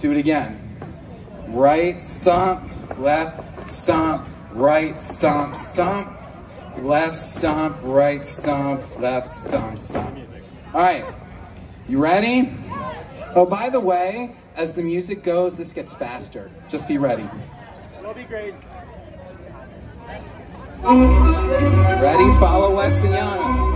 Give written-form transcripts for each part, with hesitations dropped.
do it again. Right stomp, left stomp, right stomp, stomp. Left stomp, right stomp, left stomp, stomp. All right, you ready? Oh, by the way, as the music goes, this gets faster. Just be ready. It'll be great. Ready? Follow Wes and Yana.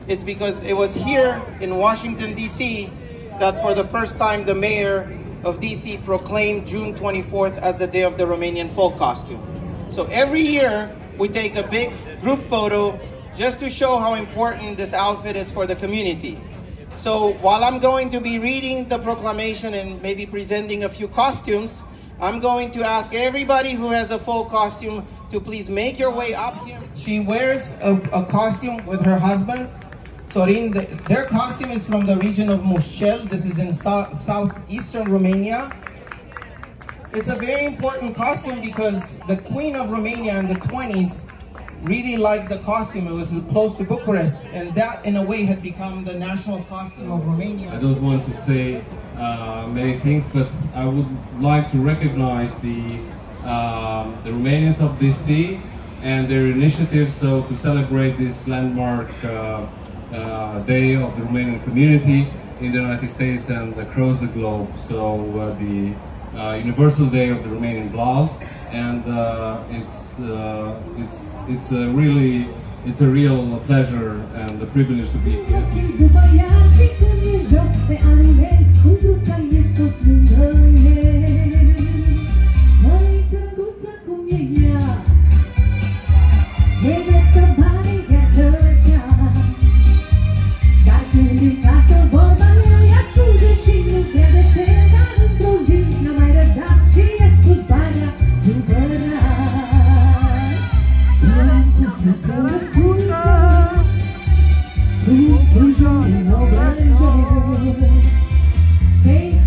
It's because it was here in Washington, D.C. that for the first time the mayor of D.C. proclaimed June 24th as the day of the Romanian folk costume. So every year we take a big group photo just to show how important this outfit is for the community. So while I'm going to be reading the proclamation and maybe presenting a few costumes, I'm going to ask everybody who has a folk costume to please make your way up here. She wears a costume with her husband, Sorin. Their costume is from the region of Mușcel. This is in southeastern Romania. It's a very important costume because the Queen of Romania in the 20s really liked the costume. It was close to Bucharest, and that in a way had become the national costume of Romania. I don't want to say many things, but I would like to recognize the Romanians of DC and their initiative to celebrate this landmark day of the Romanian community in the United States and across the globe. So the Universal Day of the Romanian Blouse, and it's a real pleasure and a privilege to be here. Hey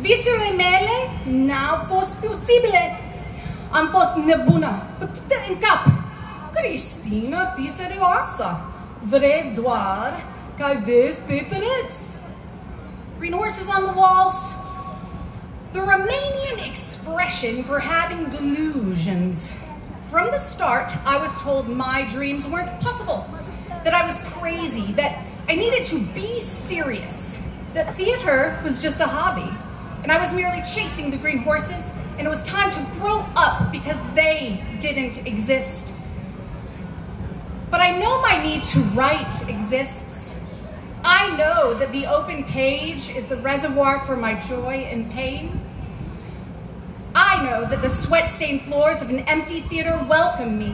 Visele mele n-au fost posibile. Am fost nebună, bătută în cap. Cristina, fii serioasă. Vrei doar ca vezi pe pereți. Green horses on the walls. The Romanian expression for having delusions. From the start, I was told my dreams weren't possible, that I was crazy, that I needed to be serious, that theater was just a hobby, and I was merely chasing the green horses, and it was time to grow up because they didn't exist. But I know my need to write exists. I know that the open page is the reservoir for my joy and pain. I know that the sweat-stained floors of an empty theater welcome me.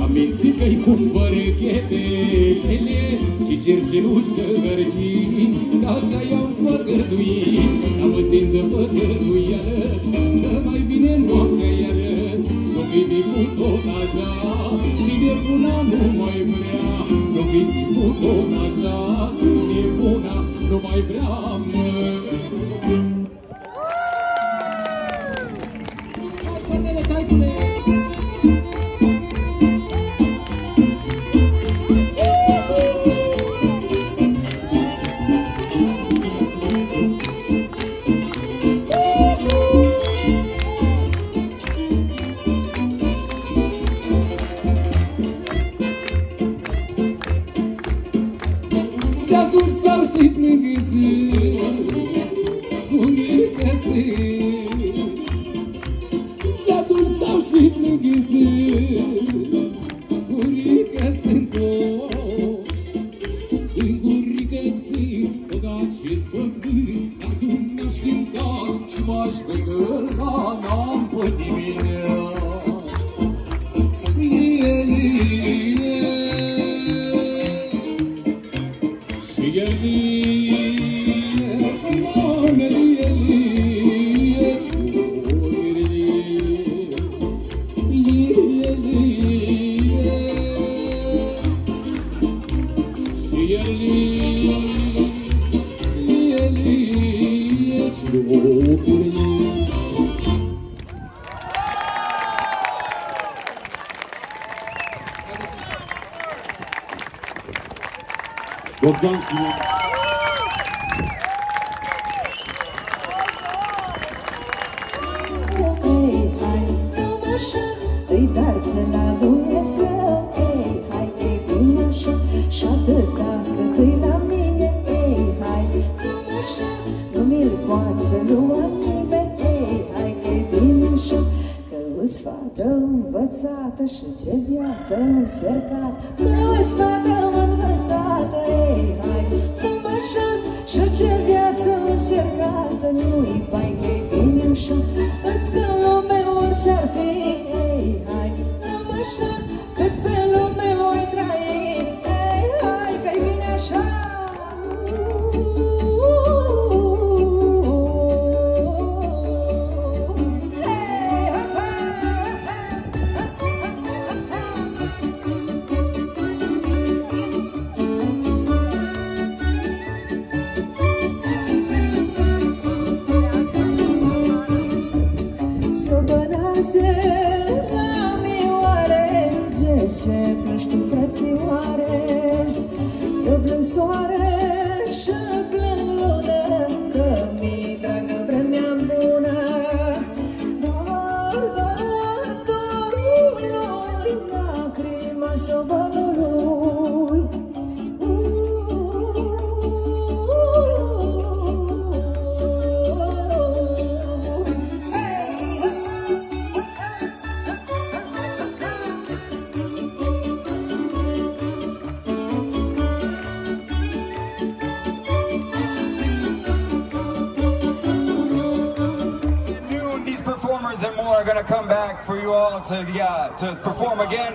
Am mințit că-i cumpăr chetele și cerceluși de gărgini, că așa i-am făgăduit. Am țin de făgăduială, că mai vine noaptea iară, și-o vine cu tot așa, și nebuna nu mai vrea. Și-o vine cu tot așa, și nebuna nu mai vrea, mă. De-atunci stau și lângă zi, bunică zi. De-atunci stau și lângă zi, bunică sunt-o. Singurică sunt, băgat și-s băgând, dar cum m-aș cânta și m-aș tăgăra, n-am pe nimeni. Bogdan Îi dar-ți la Dumnezeu, ei, învățată și ce viață încercat. Nu-s fată învățată, ei, hai, nu-mă așa, și ce viață încercată. Nu-i bai că-i bine așa, îți că lume orice-ar fi, ei, hai, nu-mă așa, cât pe lume voi trăi, ei, hai, că-i bine așa. La mioare, ce plângi tu, frățioare? Eu plâng soare și plâng lună, că mi-i dragă vremea bună. Dor, dor, dorului, lacrima șobolului. And more are going to come back for you all to perform again.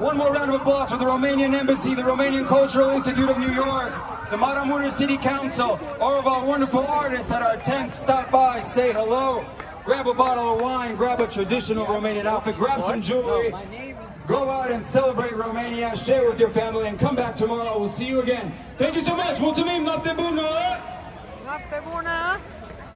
One more round of applause for the Romanian Embassy, the Romanian Cultural Institute of New York, the Maramureș City Council, all of our wonderful artists at our tent. Stop by, say hello, grab a bottle of wine, grab a traditional Romanian outfit, grab some jewelry, go out and celebrate Romania, share with your family, and come back tomorrow. We'll see you again. Thank you so much. Mulțumim, noapte bună! Noapte bună!